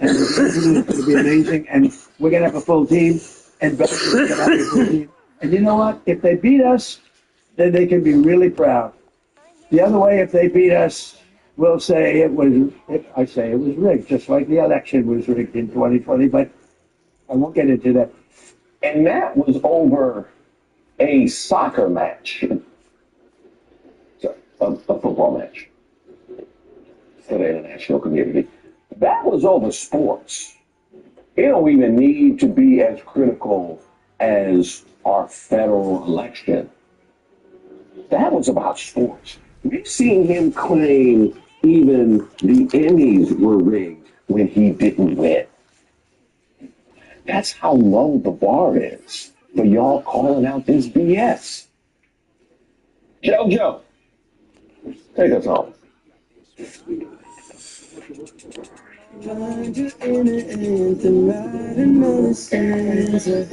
And the president is going to be amazing, and we're going to have a full team, and Belgium's going to have a full team. And you know what? If they beat us, then they can be really proud. The other way, if they beat us, we'll say it was rigged, just like the election was rigged in 2020, but I won't get into that. And that was over a soccer match. Sorry, a football match for the international community. That was over sports. It don't even need to be as critical as our federal election. That was about sports. We've seen him claim even the Emmys were rigged when he didn't win. That's how low the bar is for y'all calling out this BS. JoJo, take us home. Find your inner anthem, write another stanza.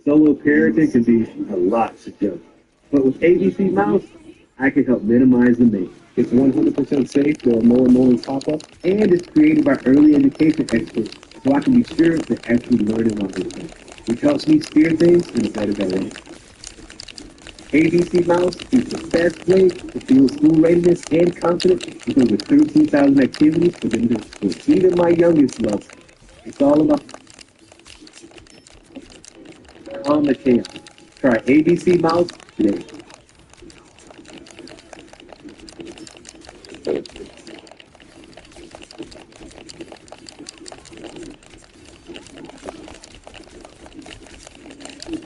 Solo parenting can be a lot to juggle, but with ABC Mouse, I can help minimize the maze. It's 100% safe, there are no annoying pop-ups, and it's created by early education experts, so I can be sure they're actually learning while they play, which helps me steer things in a better direction. ABC Mouse is the best way to feel school readiness and confidence with over 13,000 activities for them to explore. Even my youngest loves it. It's all about on the channel. Try ABC Mouse today.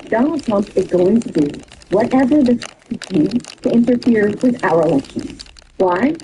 Donald Trump is going to do whatever the he can to interfere with our elections. Why?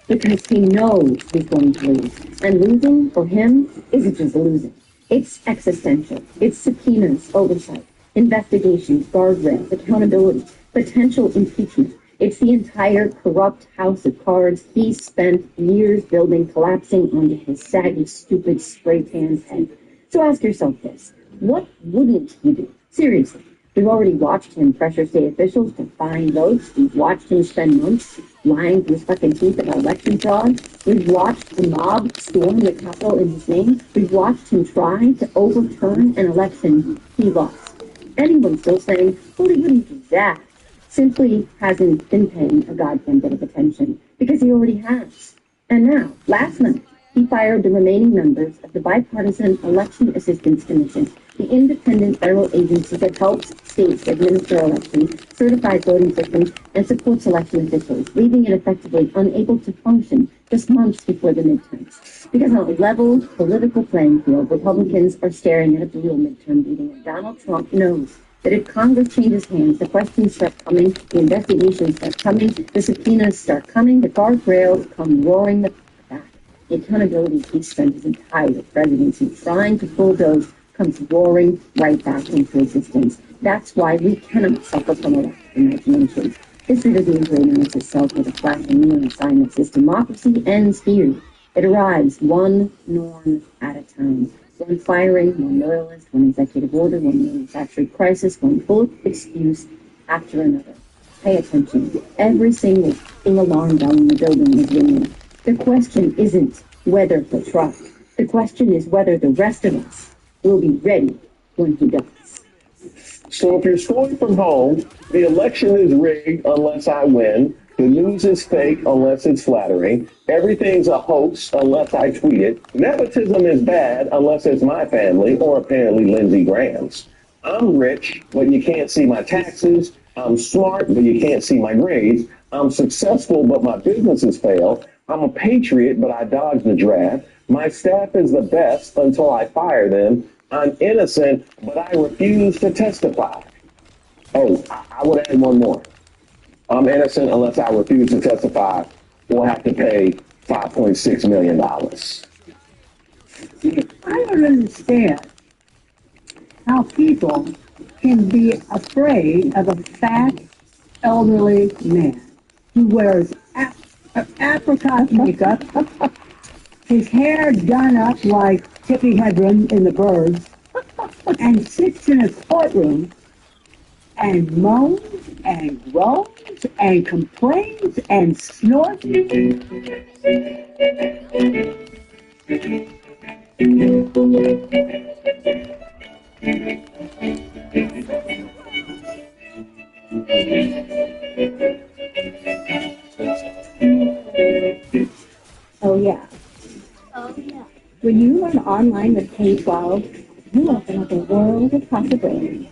Because he knows he's going to lose. And losing for him isn't just losing. It's existential. It's subpoenas, oversight, investigations, guardrails, accountability, potential impeachment. It's the entire corrupt house of cards he spent years building collapsing onto his saggy, stupid spray tan head. So ask yourself this. What wouldn't he do? Seriously. We've already watched him pressure state officials to find votes. We've watched him spend months lying through his fucking teeth about election fraud. We've watched the mob storm the Capitol in his name. We've watched him try to overturn an election he lost. Anyone still saying, well, he wouldn't do that, simply hasn't been paying a goddamn bit of attention, because he already has. And now, last night, he fired the remaining members of the Bipartisan Election Assistance Commission, the independent federal agency that helps states administer elections, certifies voting systems, and supports election officials, leaving it effectively unable to function just months before the midterms. Because on a level political playing field, Republicans are staring at a brutal midterm beating, and Donald Trump knows that if Congress changes hands, the questions start coming, the investigations start coming, the subpoenas start coming, the guardrails come roaring back. The accountability he spent his entire presidency trying to bulldoze comes roaring right back into existence. That's why we cannot suffer from elected imaginations. History doesn't usually announce itself with a flashing neon sign that says democracy ends here. It arrives one norm at a time. One firing, one loyalist, one executive order, one manufactured crisis, one bullet excuse after another. Pay attention. Every single alarm bell in the building is ringing. The question isn't whether to try. The question is whether the rest of us will be ready when he does. So if you're schooling from home, the election is rigged unless I win. The news is fake unless it's flattering. Everything's a hoax unless I tweet it. Nepotism is bad unless it's my family or apparently Lindsey Graham's. I'm rich, but you can't see my taxes. I'm smart, but you can't see my grades. I'm successful, but my businesses fail. I'm a patriot, but I dodged the draft. My staff is the best until I fire them. I'm innocent, but I refuse to testify. Oh, I would add one more. I'm innocent unless I refuse to testify or have to pay $5.6 million. See, I don't understand. how people can be afraid of a fat, elderly man who wears apricot makeup, his hair done up like Tippi Hedren in The Birds, and sits in a courtroom and moans and groans and complains and snorts. Oh, yeah. When you learn online with K-12, you open up a world of possibilities.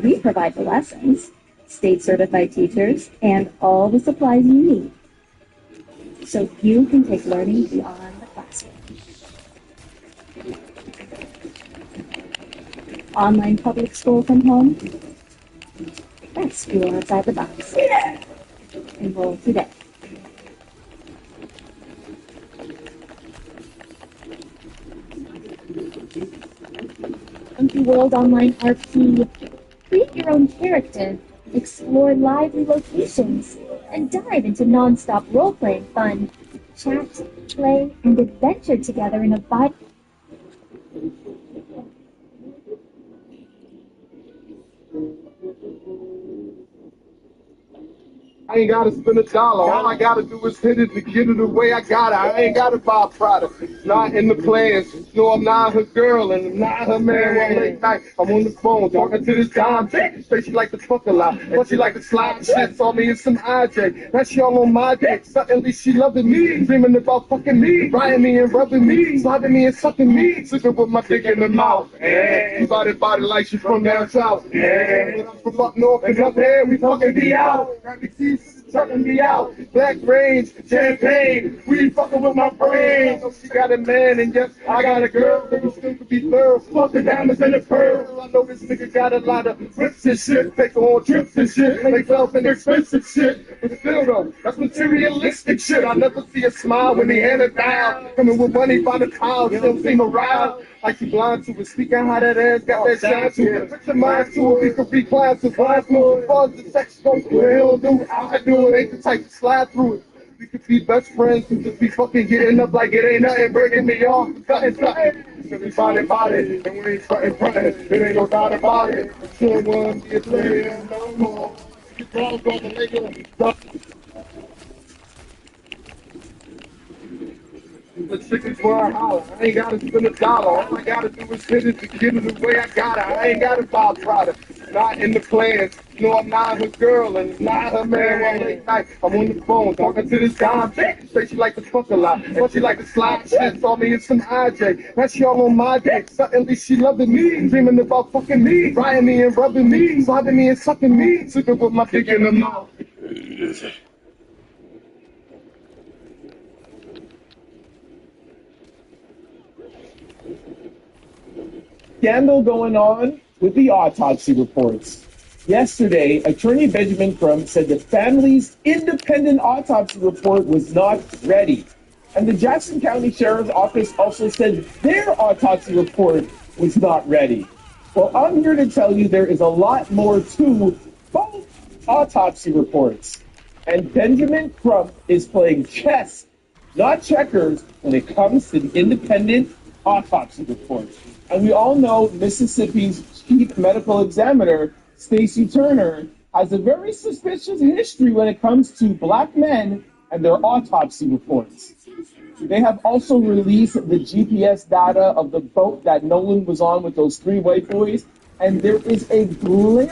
We provide the lessons, state-certified teachers, and all the supplies you need, so you can take learning beyond the classroom. Online public school from home? That's school outside the box. Enroll today. Monkey World Online RP. Create your own character, explore lively locations, and dive into non-stop role-playing fun. Chat, play, and adventure together in a vibe. I ain't gotta spend $1. All I gotta do is hit it to get it the way I got it. I ain't gotta buy a product. Not in the plans. No, I'm not her girl and I'm not her man. One late night, I'm on the phone talking to this dime chick. Say she like to fuck a lot, but she like to slide shit. Saw me in some IJ. Now she all on my dick. Suddenly she loving me, dreaming about fucking me, riding me and rubbing me, sliding me and sucking me, sleeping with my dick in the mouth. You body like she from down south. But I'm from up north and up there, we fucking be out. Tucking me out, black range, champagne, we fucking with my brain. So she got a man and yes, I got a girl, but we still could be girls. Fuck the diamonds and the pearls. I know this nigga got a lot of trips and shit, take her on trips and shit, make love and expensive shit. But still though, that's materialistic shit. I never see a smile when they hand it down. Coming with money by the pound, still seem around. Like you blind to it, speaking how that ass got that shine to it. Put your mind to it, we could be blind to blind to it. Fuzz the sex don't do it, he'll do it. I do it, ain't the type to slide through it. We could be best friends and just be fucking getting up like it ain't nothing, breaking me off, cutting. Everybody body, and we ain't frontin', it ain't no doubt about it. Sure one, be a player, no more. You wrong, brother, nigga. The chickens where I holler. I ain't gotta spend $1. All I gotta do is hit it to get it the way I got it. I ain't gotta buy a product. Not in the plans. No, I'm not her girl and not her man. One late night, I'm on the phone talking to this dime chick. Say she like to fuck a lot, but she like to slide shit. Saw me in some IJ. Now she all on my dick. Suddenly she loving me, dreaming about fucking me, riding me and rubbing me, sliding me and sucking me, sleeping with my dick in the mouth. Scandal going on with the autopsy reports. Yesterday, Attorney Benjamin Crump said the family's independent autopsy report was not ready. And the Jackson County Sheriff's Office also said their autopsy report was not ready. Well, I'm here to tell you there is a lot more to both autopsy reports. And Benjamin Crump is playing chess, not checkers, when it comes to the independent autopsy report. And we all know Mississippi's chief medical examiner, Stacey Turner, has a very suspicious history when it comes to black men and their autopsy reports. They have also released the GPS data of the boat that Nolan was on with those 3 white boys, and there is a glaring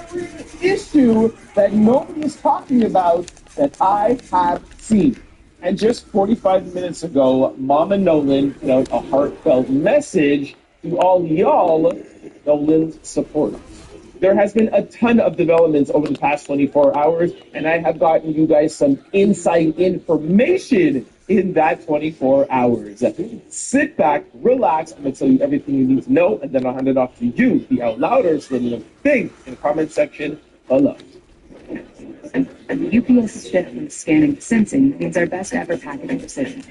issue that nobody is talking about that I have seen. And just 45 minutes ago, Mama Nolan put out a heartfelt message to all y'all Nolan's supporters. There has been a ton of developments over the past 24 hours, and I have gotten you guys some inside information in that 24 hours. Sit back, relax, I'm going to tell you everything you need to know, and then I'll hand it off to you, the out louders, for the thing in the comment section below. The UPS shift from scanning to sensing means our best ever packaging precision.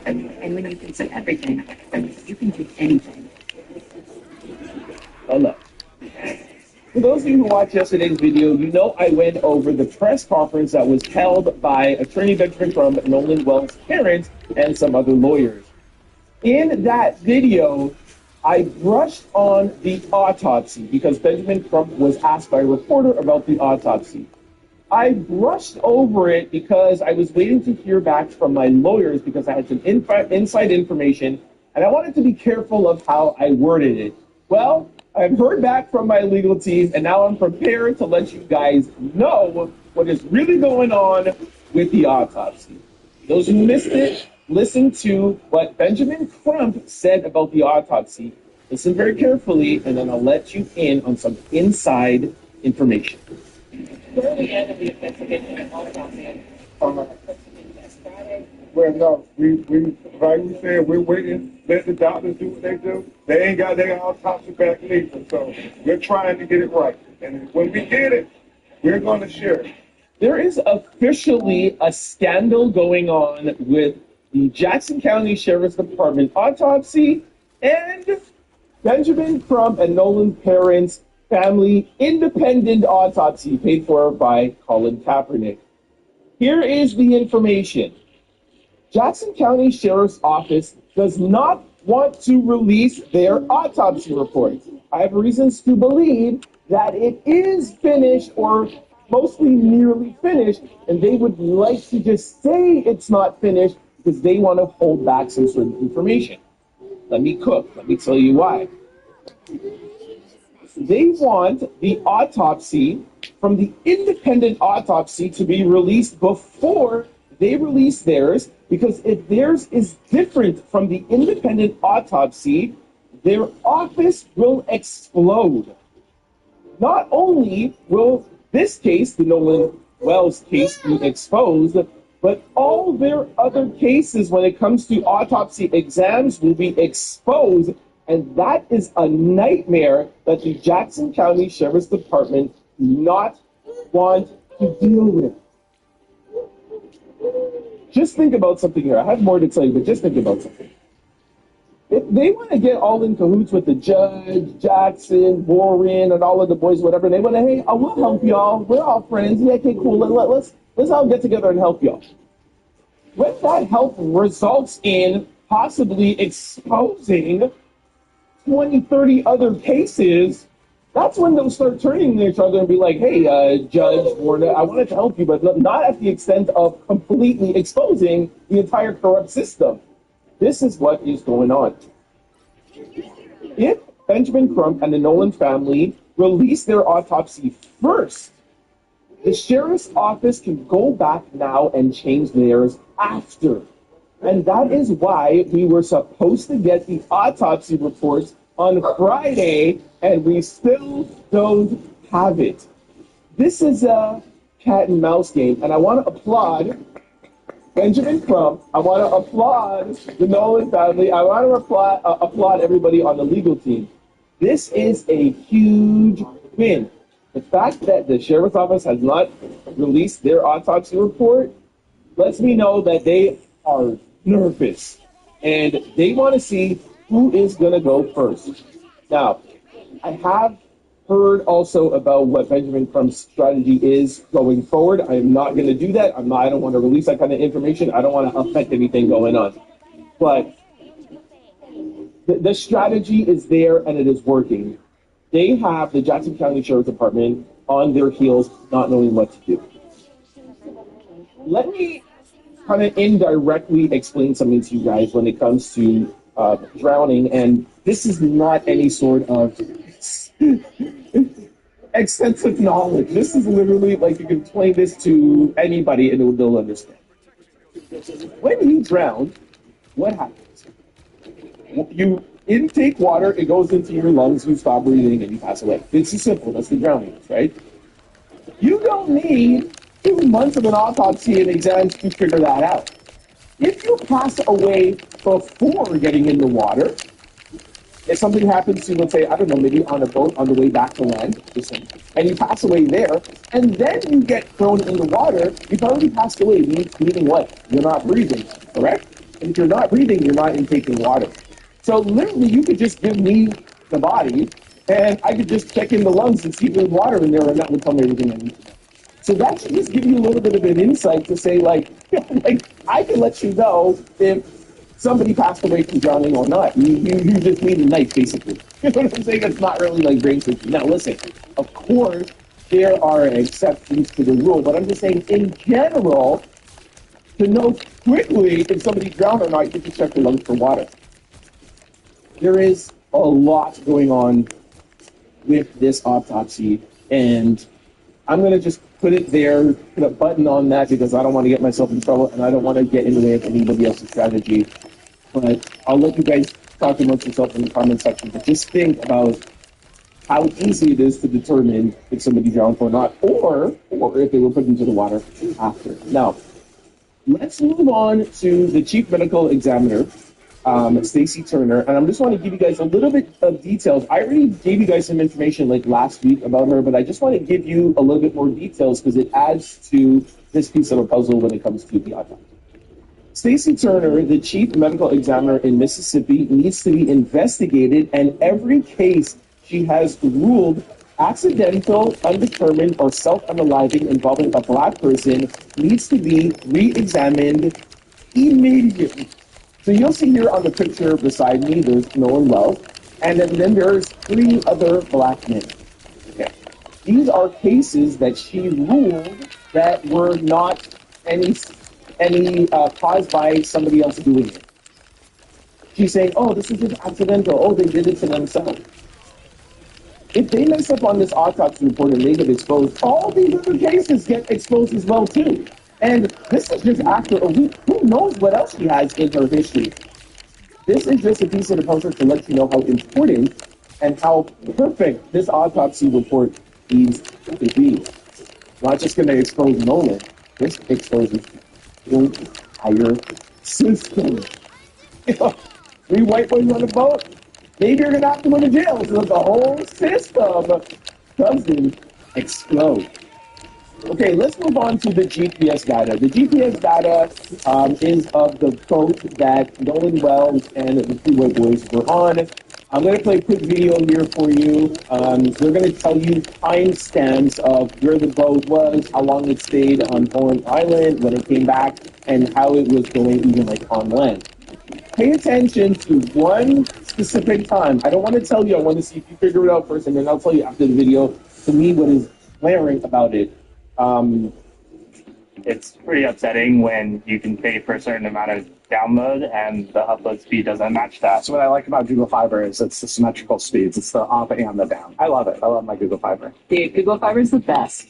And when you can see everything, you can do anything. enough. For those of you who watched yesterday's video, you know I went over the press conference that was held by attorney Benjamin Crumb, Nolan Wells' parents, and some other lawyers. In that video, I brushed on the autopsy because Benjamin Crumb was asked by a reporter about the autopsy. I brushed over it because I was waiting to hear back from my lawyers because I had some inside information, and I wanted to be careful of how I worded it. Well, I've heard back from my legal team, and now I'm prepared to let you guys know what is really going on with the autopsy. Those who missed it, listen to what Benjamin Crumb said about the autopsy. Listen very carefully, and then I'll let you in on some inside information. Where are we at in the investigation of autopsy? Well, no, like we said, we're waiting, let the doctors do what they do. They ain't got their autopsy back neither, so we're trying to get it right. And when we get it, we're going to share it. There is officially a scandal going on with the Jackson County Sheriff's Department autopsy and Benjamin Crumb and Nolan's parents' family independent autopsy paid for by Colin Kaepernick. Here is the information. Jackson County Sheriff's Office does not want to release their autopsy report. I have reasons to believe that it is finished or mostly nearly finished, and they would like to just say it's not finished because they want to hold back some sort of information. Let me cook. Let me tell you why. They want the autopsy from the independent autopsy to be released before they release theirs, because if theirs is different from the independent autopsy, their office will explode. Not only will this case, the Nolan Wells case, be exposed, but all their other cases when it comes to autopsy exams will be exposed. And that is a nightmare that the Jackson County Sheriff's Department do not want to deal with. Just think about something here. I have more to tell you, but just think about something. If they want to get all in cahoots with the judge, Jackson, Warren, and all of the boys, whatever, they want to, hey, I will help y'all. We're all friends. Yeah, okay, cool. Let's all get together and help y'all. When that help results in possibly exposing 20, 30 other cases, that's when they'll start turning to each other and be like, hey, Judge Warner, I wanted to help you, but not at the extent of completely exposing the entire corrupt system. This is what is going on. If Benjamin Crumb and the Nolan family release their autopsy first, the sheriff's office can go back now and change theirs after. And that is why we were supposed to get the autopsy reports on Friday, and we still don't have it. This is a cat and mouse game, and I want to applaud Benjamin Crumb. I want to applaud the Nolan family. I want to applaud everybody on the legal team. This is a huge win. The fact that the sheriff's office has not released their autopsy report lets me know that they are nervous and they want to see who is going to go first. Now, I have heard also about what Benjamin Crumb's strategy is going forward. I am not going to do that. I don't want to release that kind of information. I don't want to affect anything going on. But the strategy is there and it is working. They have the Jackson County Sheriff's Department on their heels, not knowing what to do. Let me kind of indirectly explain something to you guys when it comes to drowning, and this is not any sort of extensive knowledge. This is literally like you can explain this to anybody and they'll understand. When you drown, what happens? You intake water, it goes into your lungs, you stop breathing, and you pass away. It's simple. That's the drowning, right? You don't need 2 months of an autopsy and exams to figure that out. If you pass away before getting in the water, if something happens to, let's say, I don't know, maybe on a boat on the way back to land, and you pass away there, and then you get thrown in the water, you've already passed away, meaning what? You're not breathing, correct? And if you're not breathing, you're not intaking water. So literally, you could just give me the body, and I could just check in the lungs and see if there's water in there, and that would tell me everything I need to know. So that should just give you a little bit of an insight to say, like, like I can let you know if somebody passed away from drowning or not. You just need a knife, basically. You know what I'm saying? It's not really like brain surgery. Now, listen, of course, there are exceptions to the rule, but I'm just saying, in general, to know quickly if somebody drowned or not, you can check the lungs for water. There is a lot going on with this autopsy, and I'm going to just put it there, put a button on that, because I don't want to get myself in trouble, and I don't want to get in the way of anybody else's strategy. But I'll let you guys talk amongst yourself in the comment section, but just think about how easy it is to determine if somebody drowned or not, or if they were put into the water after. Now, let's move on to the chief medical examiner, Stacy Turner, and I just want to give you guys a little bit of details. I already gave you guys some information like last week about her, but I just want to give you a little bit more details because it adds to this piece of a puzzle when it comes to the autopsy. Stacy Turner, the chief medical examiner in Mississippi, needs to be investigated, and every case she has ruled accidental, undetermined, or self-unaliving involving a black person needs to be re-examined immediately. So you'll see here on the picture beside me, there's Nolan Wells, and then there's 3 other black men. Okay. These are cases that she ruled that were not any caused by somebody else doing it. She's saying, oh, this is just accidental. Oh, they did it to themselves. If they mess up on this autopsy report and they get exposed, all these other cases get exposed as well, too. And this is just after a week. Who knows what else she has in her history? This is just a piece of the puzzle to let you know how important and how perfect this autopsy report needs to be. Not just going to expose Nolan. This exposes the entire system. 3 white boys on a boat, maybe you're going to have to go to jail so the whole system doesn't explode. Okay, let's move on to the GPS data. The GPS data is of the boat that Nolan Wells and the 3 white boys were on. I'm going to play a quick video here for you. We're going to tell you timestamps of where the boat was, how long it stayed on Horn Island, when it came back, and how it was going even like on land. Pay attention to one specific time. I don't want to tell you. I want to see if you figure it out first, and then I'll tell you after the video, to me, what is glaring about it. It's pretty upsetting when you can pay for a certain amount of download and the upload speed doesn't match that. So what I like about Google Fiber is it's the symmetrical speeds. It's the up and the down. I love it. I love my Google Fiber. Dude, Google Fiber is the best.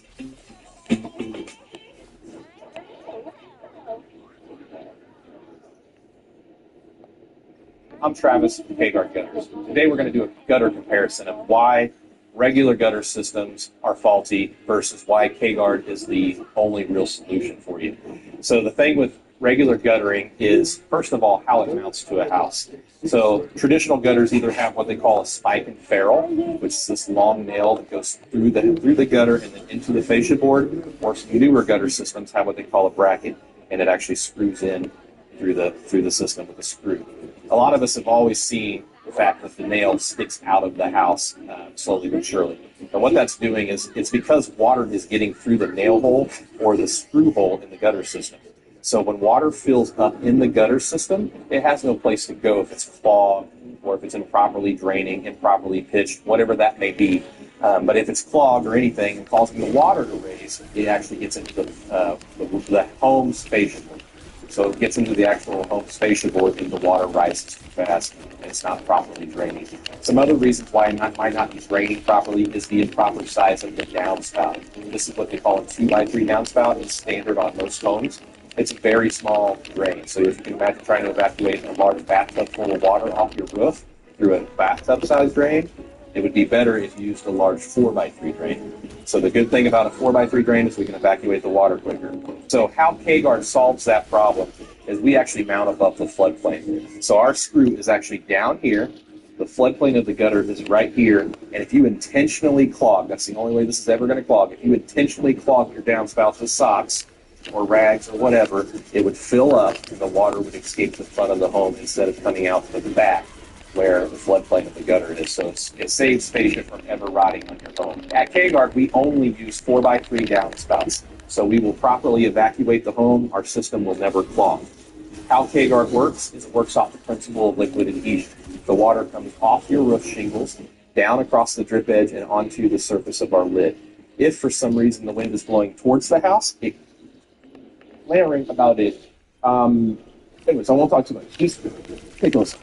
I'm Travis from K-Guard Gutters. Today we're going to do a gutter comparison of why regular gutter systems are faulty versus why K-Guard is the only real solution for you. So the thing with regular guttering is, first of all, how it mounts to a house. So traditional gutters either have what they call a spike and ferrule, which is this long nail that goes through the gutter and then into the fascia board, or some newer gutter systems have what they call a bracket, and it actually screws in through the system with a screw. A lot of us have always seen the fact that the nail sticks out of the house slowly but surely. And what that's doing is it's because water is getting through the nail hole or the screw hole in the gutter system. So when water fills up in the gutter system, it has no place to go if it's clogged or if it's improperly draining, improperly pitched, whatever that may be. But if it's clogged or anything and causing the water to raise, it actually gets into the home fascia board. So it gets into the actual home fascia board and the water rises too fast and it's not properly draining. Some other reasons why it might not be draining properly is the improper size of the downspout. This is what they call a 2x3 downspout. It's standard on most homes. It's a very small drain. So if you can imagine trying to evacuate a large bathtub full of water off your roof through a bathtub-sized drain, it would be better if you used a large 4x3 drain. So the good thing about a 4x3 drain is we can evacuate the water quicker. So how K-Guard solves that problem is we actually mount above the floodplain. So our screw is actually down here. The floodplain of the gutter is right here. And if you intentionally clog, that's the only way this is ever going to clog, if you intentionally clog your downspouts with socks or rags or whatever, it would fill up and the water would escape the front of the home instead of coming out to the back. where the floodplain of the gutter is. So it saves spaceship from ever rotting on your home. At K-Guard, we only use 4x3 downspouts. So we will properly evacuate the home. Our system will never clog. How K-Guard works is it works off the principle of liquid adhesion. The water comes off your roof shingles, down across the drip edge, and onto the surface of our lid. If for some reason the wind is blowing towards the house, layering about it. Anyways, I won't talk too much. Just take a listen.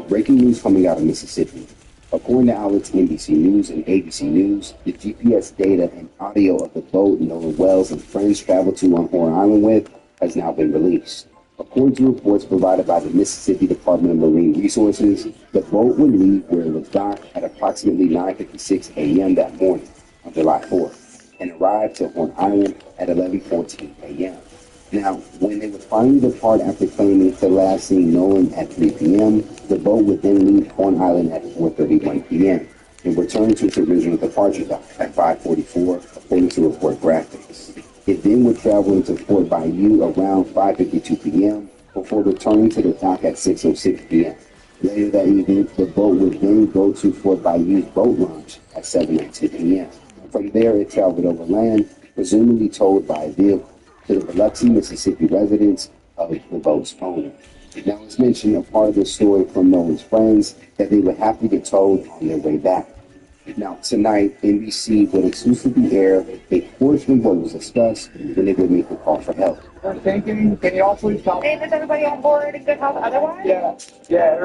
Breaking news coming out of Mississippi. According to outlets NBC News and ABC News, the GPS data and audio of the boat Nolan Wells and friends traveled to on Horn Island with has now been released. According to reports provided by the Mississippi Department of Marine Resources, the boat would leave where it was docked at approximately 9:56 a.m. that morning on July 4th and arrive to Horn Island at 11:14 a.m. Now, when they would finally depart after claiming to last seen Nolan at 3 p.m., the boat would then leave Horn Island at 4:31 p.m. and return to its original departure dock at 5:44, according to report graphics. It then would travel into Fort Bayou around 5:52 p.m. before returning to the dock at 6:06 p.m. Later that evening, the boat would then go to Fort Bayou's boat launch at 7:19 p.m. From there, it traveled overland, presumably towed by a vehicle, to the Biloxi, Mississippi residence of the boat's owner. Now, it's mentioned a part of the story from Nolan's friends that they would have to get towed on their way back. Now, tonight, NBC would exclusively air a portion of what was discussed when they would make the call for help. Thinking, can you all please tell me? Is everybody on board in good health otherwise? Yeah,